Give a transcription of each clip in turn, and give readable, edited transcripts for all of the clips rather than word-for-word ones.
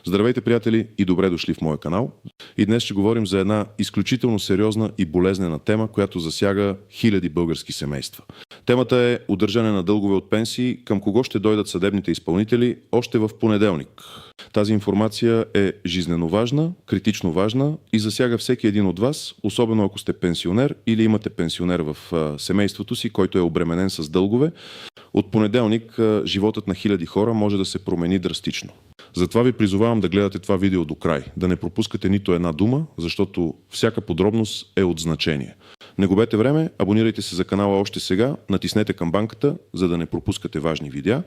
Здравейте, приятели, и добре дошли в моя канал. И днес ще говорим за една изключително сериозна и болезнена тема, която засяга хиляди български семейства. Темата е удържане на дългове от пенсии, към кого ще дойдат съдебните изпълнители още в понеделник. Тази информация е жизнено важна, критично важна и засяга всеки един от вас, особено ако сте пенсионер или имате пенсионер в семейството си, който е обременен с дългове. От понеделник животът на хиляди хора може да се промени драстично. Затова ви призовавам да гледате това видео до край, да не пропускате нито една дума, защото всяка подробност е от значение. Не губете време, абонирайте се за канала още сега, натиснете камбанката, за да не пропускате важни видеа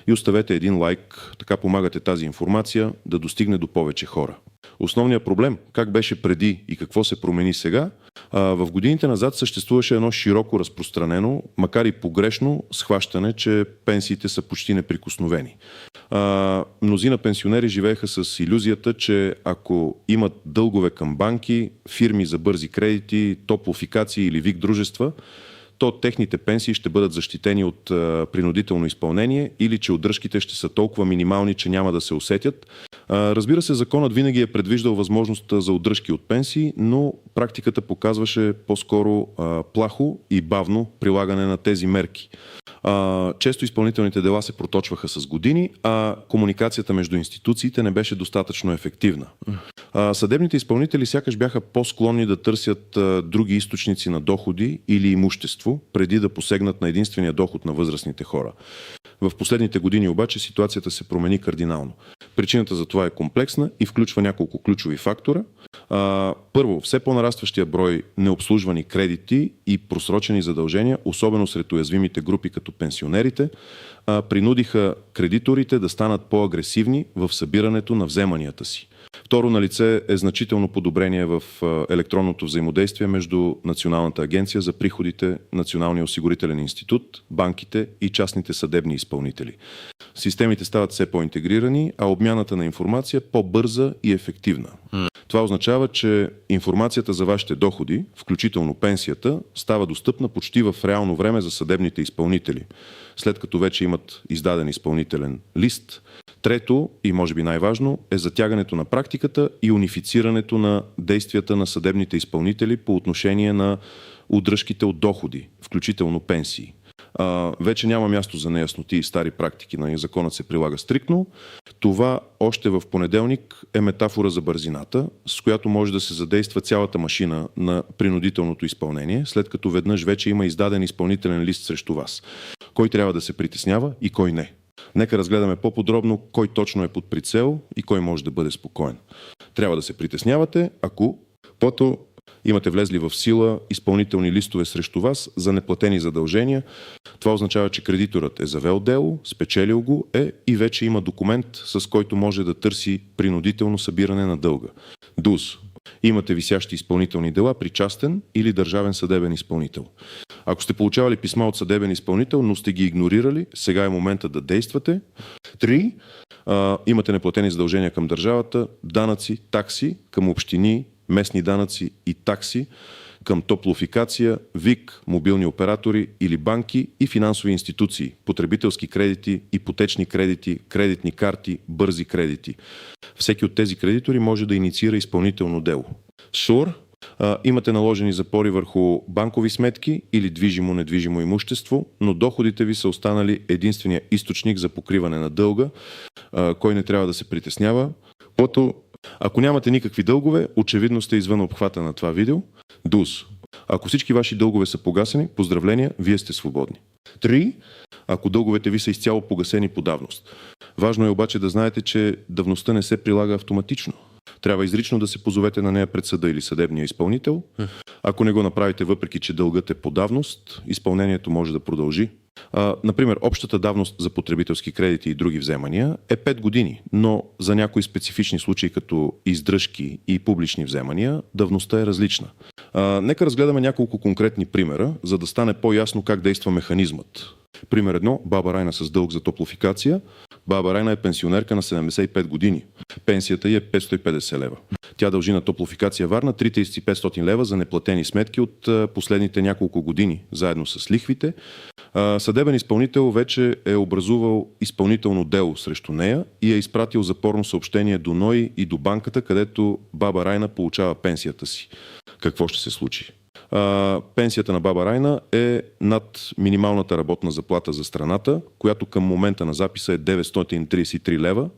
и оставете един лайк, така помагате тази информация да достигне до повече хора. Основният проблем, как беше преди и какво се промени сега, в годините назад съществуваше едно широко разпространено, макар и погрешно, схващане, че пенсиите са почти неприкосновени. Мнозина пенсионери живееха с илюзията, че ако имат дългове към банки, фирми за бързи кредити, топлофикации или ВИК дружества, то техните пенсии ще бъдат защитени от принудително изпълнение или че удръжките ще са толкова минимални, че няма да се усетят. Разбира се, законът винаги е предвиждал възможността за удръжки от пенсии, но практиката показваше по-скоро плахо и бавно прилагане на тези мерки. Често изпълнителните дела се проточваха с години, а комуникацията между институциите не беше достатъчно ефективна. Съдебните изпълнители сякаш бяха по-склонни да търсят други източници на доходи или имущество, преди да посегнат на единствения доход на възрастните хора. В последните години обаче ситуацията се промени кардинално. Причината за това е комплексна и включва няколко ключови фактора. Първо, все по-нарастващия брой необслужвани кредити и просрочени задължения, особено сред уязвимите групи като пенсионерите, принудиха кредиторите да станат по-агресивни в събирането на вземанията си. Второ, налице е значително подобрение в електронното взаимодействие между Националната агенция за приходите, Националния осигурителен институт, банките и частните съдебни изпълнители. Системите стават все по-интегрирани, а обмяната на информация по-бърза и ефективна. Това означава, че информацията за вашите доходи, включително пенсията, става достъпна почти в реално време за съдебните изпълнители, след като вече имат издаден изпълнителен лист. Трето, и може би най-важно, е затягането на практиката и унифицирането на действията на съдебните изпълнители по отношение на удръжките от доходи, включително пенсии. Вече няма място за неясноти и стари практики. Законът се прилага стриктно. Това още в понеделник е метафора за бързината, с която може да се задейства цялата машина на принудителното изпълнение, след като веднъж вече има издаден изпълнителен лист срещу вас. Кой трябва да се притеснява и кой не. Нека разгледаме по-подробно кой точно е под прицел и кой може да бъде спокоен. Трябва да се притеснявате, ако имате влезли в сила изпълнителни листове срещу вас за неплатени задължения. Това означава, че кредиторът е завел дело, спечелил го и вече има документ, с който може да търси принудително събиране на дълга. ДУС. Имате висящи изпълнителни дела при частен или държавен съдебен изпълнител. Ако сте получавали писма от съдебен изпълнител, но сте ги игнорирали, сега е момента да действате. 3. Имате неплатени задължения към държавата, данъци, такси към общини, местни данъци и такси, към топлофикация, ВИК, мобилни оператори или банки и финансови институции, потребителски кредити, ипотечни кредити, кредитни карти, бързи кредити. Всеки от тези кредитори може да инициира изпълнително дело. СУР. Имате наложени запори върху банкови сметки или движимо-недвижимо имущество, но доходите ви са останали единствения източник за покриване на дълга. Кой не трябва да се притеснява? Ако нямате никакви дългове, очевидно сте извън обхвата на това видео. ДУС. Ако всички ваши дългове са погасени, поздравления, вие сте свободни. 3. Ако дълговете ви са изцяло погасени по давност. Важно е обаче да знаете, че давността не се прилага автоматично. Трябва изрично да се позовете на нея пред съда или съдебния изпълнител. Ако не го направите, въпреки че дългът е по давност, изпълнението може да продължи. Например, общата давност за потребителски кредити и други вземания е 5 години, но за някои специфични случаи, като издръжки и публични вземания, давността е различна. Нека разгледаме няколко конкретни примера, за да стане по-ясно как действа механизмът. Пример 1. Баба Райна с дълг за топлофикация. Баба Райна е пенсионерка на 75 години. Пенсията й е 550 лева. Тя дължи на топлофикация Варна 3500 лева за неплатени сметки от последните няколко години, заедно с лихвите. Съдебен изпълнител вече е образувал изпълнително дело срещу нея и е изпратил запорно съобщение до НОИ и до банката, където баба Райна получава пенсията си. Какво ще се случи? Пенсията на баба Райна е над минималната работна заплата за страната, която към момента на записа е 933 лева,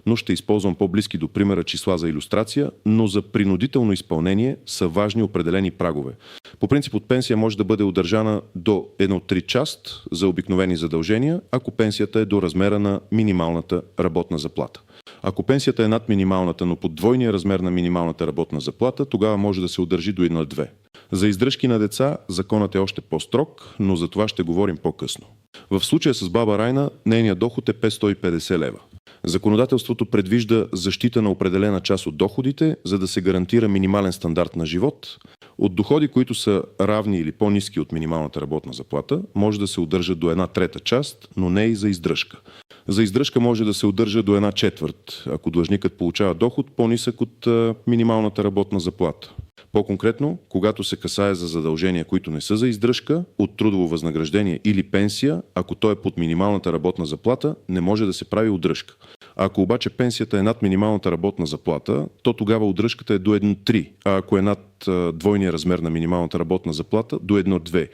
но ще използвам по-близки до примера числа за илюстрация, но за принудително изпълнение са важни определени прагове. По принцип от пенсия може да бъде удържана до 1/3 част за обикновени задължения, ако пенсията е до размера на минималната работна заплата. Ако пенсията е над минималната, но под двойния размер на минималната работна заплата, тогава може да се удържи до 1/2. За издръжки на деца законът е още по-строг, но за това ще говорим по-късно. В случая с баба Райна нейният доход е 550 лева. Законодателството предвижда защита на определена част от доходите, за да се гарантира минимален стандарт на живот. От доходи, които са равни или по-ниски от минималната работна заплата, може да се удържа до 1/3 част, но не и за издръжка. За издръжка може да се удържа до 1/4, ако длъжникът получава доход по-нисък от минималната работна заплата. По-конкретно, когато се касае за задължения, които не са за издръжка, от трудово възнаграждение или пенсия, ако то е под минималната работна заплата, не може да се прави удръжка. Ако обаче пенсията е над минималната работна заплата, то тогава удръжката е до 1/3, а ако е над двойния размер на минималната работна заплата, до 1/2.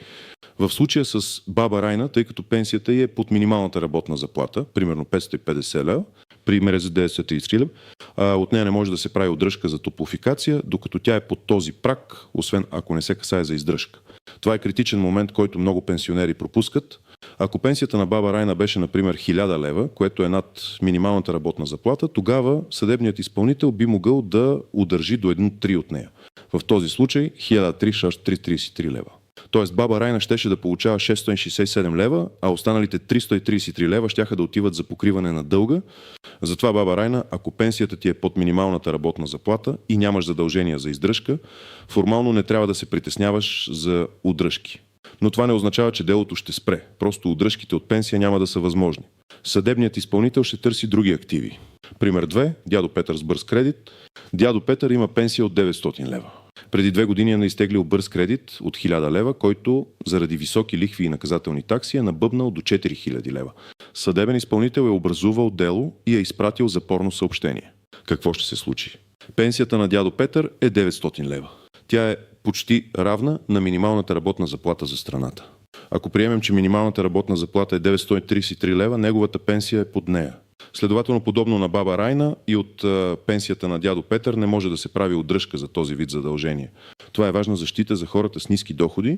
В случая с баба Райна, тъй като пенсията й е под минималната работна заплата, примерно 550 лева, пример за 933 лева, от нея не може да се прави удръжка за топлофикация, докато тя е под този праг, освен ако не се касае за издръжка. Това е критичен момент, който много пенсионери пропускат. Ако пенсията на баба Райна беше, например, 1000 лева, което е над минималната работна заплата, тогава съдебният изпълнител би могъл да удържи до 1/3 от нея. В този случай 1333 лева. Тоест баба Райна щеше да получава 667 лева, а останалите 333 лева щяха да отиват за покриване на дълга. Затова баба Райна, ако пенсията ти е под минималната работна заплата и нямаш задължения за издръжка, формално не трябва да се притесняваш за удръжки. Но това не означава, че делото ще спре. Просто удръжките от пенсия няма да са възможни. Съдебният изпълнител ще търси други активи. Пример 2. Дядо Петър с бърз кредит. Дядо Петър има пенсия от 900 лева. Преди 2 години е наизтеглил бърз кредит от 1000 лева, който заради високи лихви и наказателни такси е набъбнал до 4000 лева. Съдебен изпълнител е образувал дело и е изпратил запорно съобщение. Какво ще се случи? Пенсията на дядо Петър е 900 лева. Тя е почти равна на минималната работна заплата за страната. Ако приемем, че минималната работна заплата е 933 лева, неговата пенсия е под нея. Следователно, подобно на баба Райна и от пенсията на дядо Петър не може да се прави удръжка за този вид задължение. Това е важна защита за хората с ниски доходи,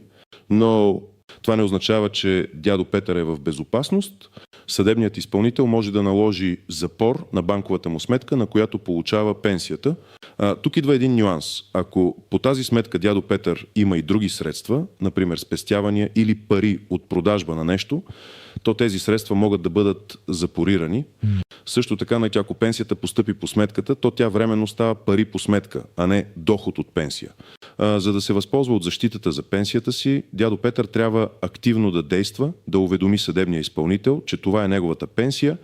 но това не означава, че дядо Петър е в безопасност. Съдебният изпълнител може да наложи запор на банковата му сметка, на която получава пенсията. Тук идва един нюанс. Ако по тази сметка дядо Петър има и други средства, например спестявания или пари от продажба на нещо, то тези средства могат да бъдат запорирани. Също така, ако пенсията постъпи по сметката, то тя временно става пари по сметка, а не доход от пенсия. За да се възползва от защитата за пенсията си, дядо Петър трябва активно да действа, да уведоми съдебния изпълнител, че това е неговата пенсия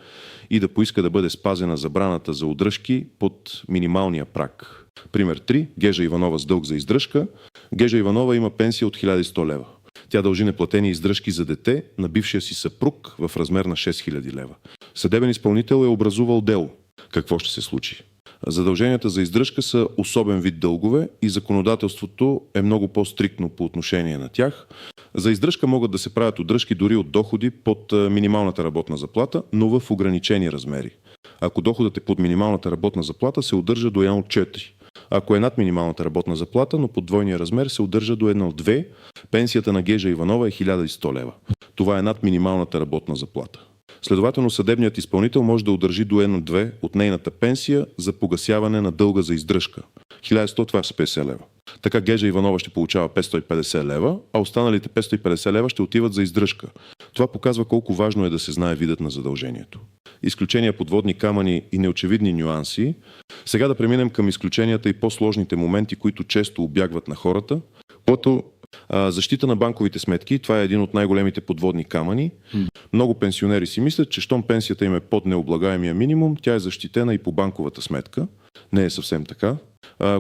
и да поиска да бъде спазена забраната за удръжки под минималния праг. Пример 3. Гежа Иванова с дълг за издръжка. Гежа Иванова има пенсия от 1100 лева. Тя дължи неплатени издръжки за дете на бившия си съпруг в размер на 6000 лева. Съдебен изпълнител е образувал дело. Какво ще се случи? Задълженията за издръжка са особен вид дългове и законодателството е много по-стриктно по отношение на тях. За издръжка могат да се правят удръжки дори от доходи под минималната работна заплата, но в ограничени размери. Ако доходът е под минималната работна заплата, се удържа до 1/4. Ако е над минималната работна заплата, но под двойния размер, се удържа до 1/2. Пенсията на Гежа Иванова е 1100 лева. Това е над минималната работна заплата. Следователно, съдебният изпълнител може да удържи до 1/2 от нейната пенсия за погасяване на дълга за издръжка. 1100, това са 50 лева. Така Гежа Иванова ще получава 550 лева, а останалите 550 лева ще отиват за издръжка. Това показва колко важно е да се знае видът на задължението. Изключения, подводни камъни и неочевидни нюанси. Сега да преминем към изключенията и по-сложните моменти, които често убягват на хората, което Защита на банковите сметки, това е един от най-големите подводни камъни. Много пенсионери си мислят, че щом пенсията им е под необлагаемия минимум, тя е защитена и по банковата сметка. Не е съвсем така.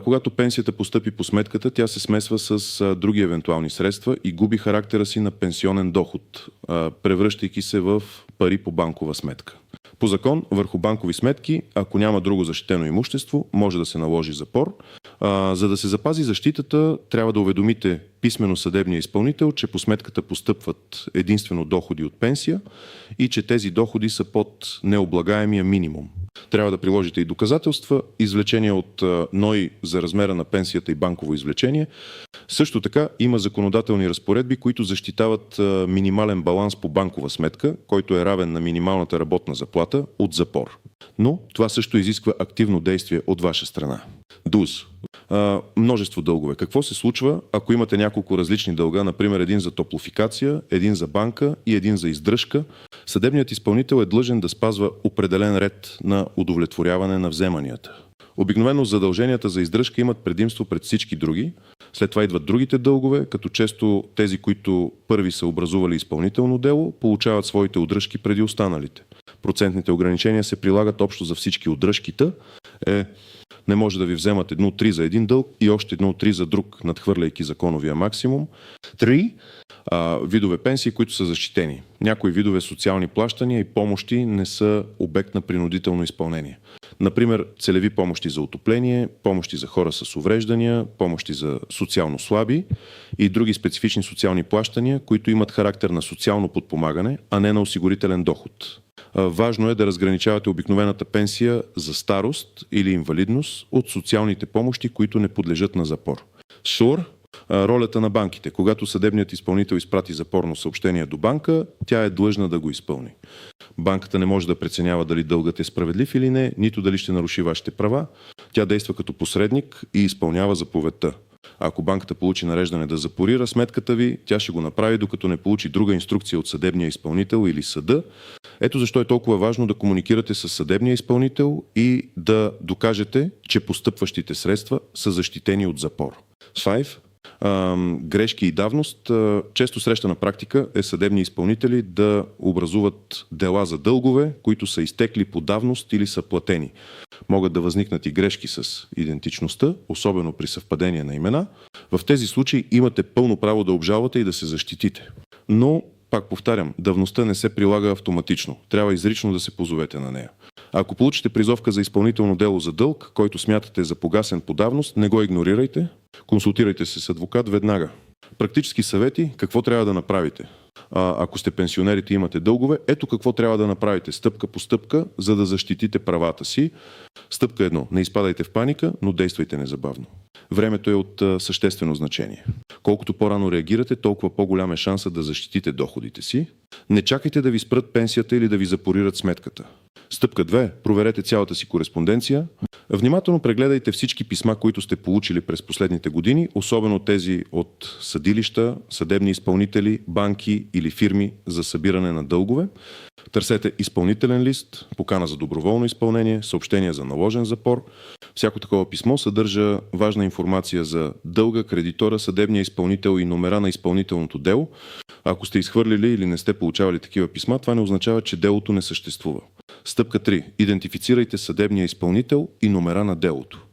Когато пенсията постъпи по сметката, тя се смесва с други евентуални средства и губи характера си на пенсионен доход, превръщайки се в пари по банкова сметка. По закон, върху банкови сметки, ако няма друго защитено имущество, може да се наложи запор. За да се запази защитата, трябва да уведомите писмено съдебния изпълнител, че по сметката постъпват единствено доходи от пенсия и че тези доходи са под необлагаемия минимум. Трябва да приложите и доказателства, извлечения от НОИ за размера на пенсията и банково извлечение. Също така има законодателни разпоредби, които защитават минимален баланс по банкова сметка, който е равен на минималната работна заплата от запор. Но това също изисква активно действие от ваша страна. ДУЗ. Множество дългове. Какво се случва, ако имате няколко различни дълга, например един за топлофикация, един за банка и един за издръжка? Съдебният изпълнител е длъжен да спазва определен ред на удовлетворяване на вземанията. Обикновено задълженията за издръжка имат предимство пред всички други. След това идват другите дългове, като често тези, които първи са образували изпълнително дело, получават своите удръжки преди останалите. Процентните ограничения се прилагат общо за всички. Удръжките не може да ви вземат 1,3 за един дълг и още 1,3 за друг, надхвърляйки законовия максимум. 3. Видове пенсии, които са защитени. Някои видове социални плащания и помощи не са обект на принудително изпълнение. Например, целеви помощи за отопление, помощи за хора с увреждания, помощи за социално слаби и други специфични социални плащания, които имат характер на социално подпомагане, а не на осигурителен доход. Важно е да разграничавате обикновената пенсия за старост или инвалидност от социалните помощи, които не подлежат на запор. СУР. Ролята на банките. Когато съдебният изпълнител изпрати запорно съобщение до банка, тя е длъжна да го изпълни. Банката не може да преценява дали дългът е справедлив или не, нито дали ще наруши вашите права. Тя действа като посредник и изпълнява заповедта. Ако банката получи нареждане да запорира сметката ви, тя ще го направи, докато не получи друга инструкция от съдебния изпълнител или съда. Ето защо е толкова важно да комуникирате с съдебния изпълнител и да докажете, че постъпващите средства са защитени от запор. 5. Грешки и давност. Често срещана практика е съдебни изпълнители да образуват дела за дългове, които са изтекли по давност или са платени. Могат да възникнат и грешки с идентичността, особено при съвпадение на имена. В тези случаи имате пълно право да обжалвате и да се защитите. Но, пак повтарям, давността не се прилага автоматично. Трябва изрично да се позовете на нея. Ако получите призовка за изпълнително дело за дълг, който смятате за погасен по давност, не го игнорирайте. Консултирайте се с адвокат веднага. Практически съвети, какво трябва да направите. Ако сте пенсионерите и имате дългове, ето какво трябва да направите стъпка по стъпка, за да защитите правата си. Стъпка 1. Не изпадайте в паника, но действайте незабавно. Времето е от съществено значение. Колкото по-рано реагирате, толкова по-голям е шансът да защитите доходите си. Не чакайте да ви спрат пенсията или да ви запорират сметката. Стъпка 2. Проверете цялата си кореспонденция. Внимателно прегледайте всички писма, които сте получили през последните години, особено тези от съдилища, съдебни изпълнители, банки или фирми за събиране на дългове. Търсете изпълнителен лист, покана за доброволно изпълнение, съобщение за наложен запор. Всяко такова писмо съдържа важна информация за дълга, кредитора, съдебния изпълнител и номера на изпълнителното дело. Ако сте изхвърлили или не сте получавали такива писма, това не означава, че делото не съществува. Стъпка 3. Идентифицирайте съдебния изпълнител и номера на делото.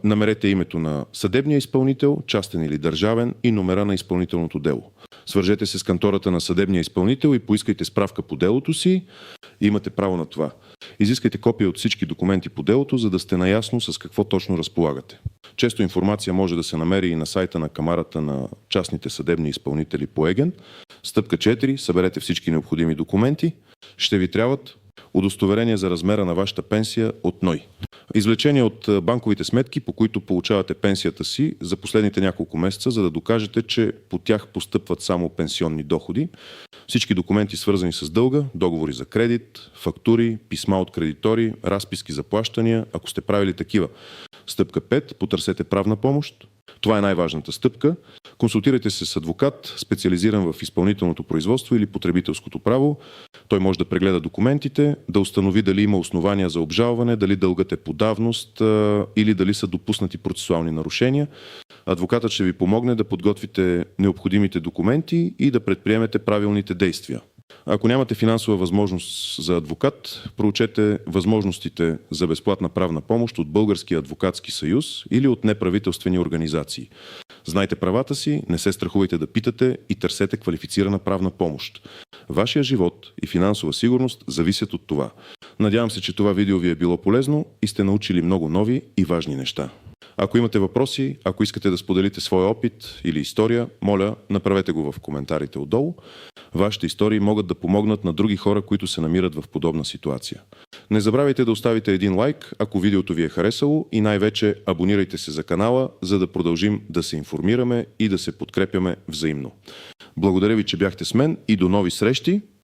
Намерете името на съдебния изпълнител, частен или държавен, и номера на изпълнителното дело. Свържете се с кантората на съдебния изпълнител и поискайте справка по делото си. Имате право на това. Изискайте копия от всички документи по делото, за да сте наясно с какво точно разполагате. Често информация може да се намери и на сайта на Камарата на частните съдебни изпълнители по ЕГН. Стъпка 4. Съберете всички необходими документи. Ще ви трябват удостоверение за размера на вашата пенсия от НОИ. Извлечение от банковите сметки, по които получавате пенсията си за последните няколко месеца, за да докажете, че по тях постъпват само пенсионни доходи. Всички документи, свързани с дълга, договори за кредит, фактури, писма от кредитори, разписки за плащания, ако сте правили такива. Стъпка 5. Потърсете правна помощ. Това е най-важната стъпка. Консултирайте се с адвокат, специализиран в изпълнителното производство или потребителското право. Той може да прегледа документите, да установи дали има основания за обжалване, дали дългът е по давност или дали са допуснати процесуални нарушения. Адвокатът ще ви помогне да подготвите необходимите документи и да предприемете правилните действия. Ако нямате финансова възможност за адвокат, проучете възможностите за безплатна правна помощ от Българския адвокатски съюз или от неправителствени организации. Знайте правата си, не се страхувайте да питате и търсете квалифицирана правна помощ. Вашия живот и финансова сигурност зависят от това. Надявам се, че това видео ви е било полезно и сте научили много нови и важни неща. Ако имате въпроси, ако искате да споделите своя опит или история, моля, направете го в коментарите отдолу. Вашите истории могат да помогнат на други хора, които се намират в подобна ситуация. Не забравяйте да оставите един лайк, ако видеото ви е харесало, и най-вече абонирайте се за канала, за да продължим да се информираме и да се подкрепяме взаимно. Благодаря ви, че бяхте с мен и до нови срещи!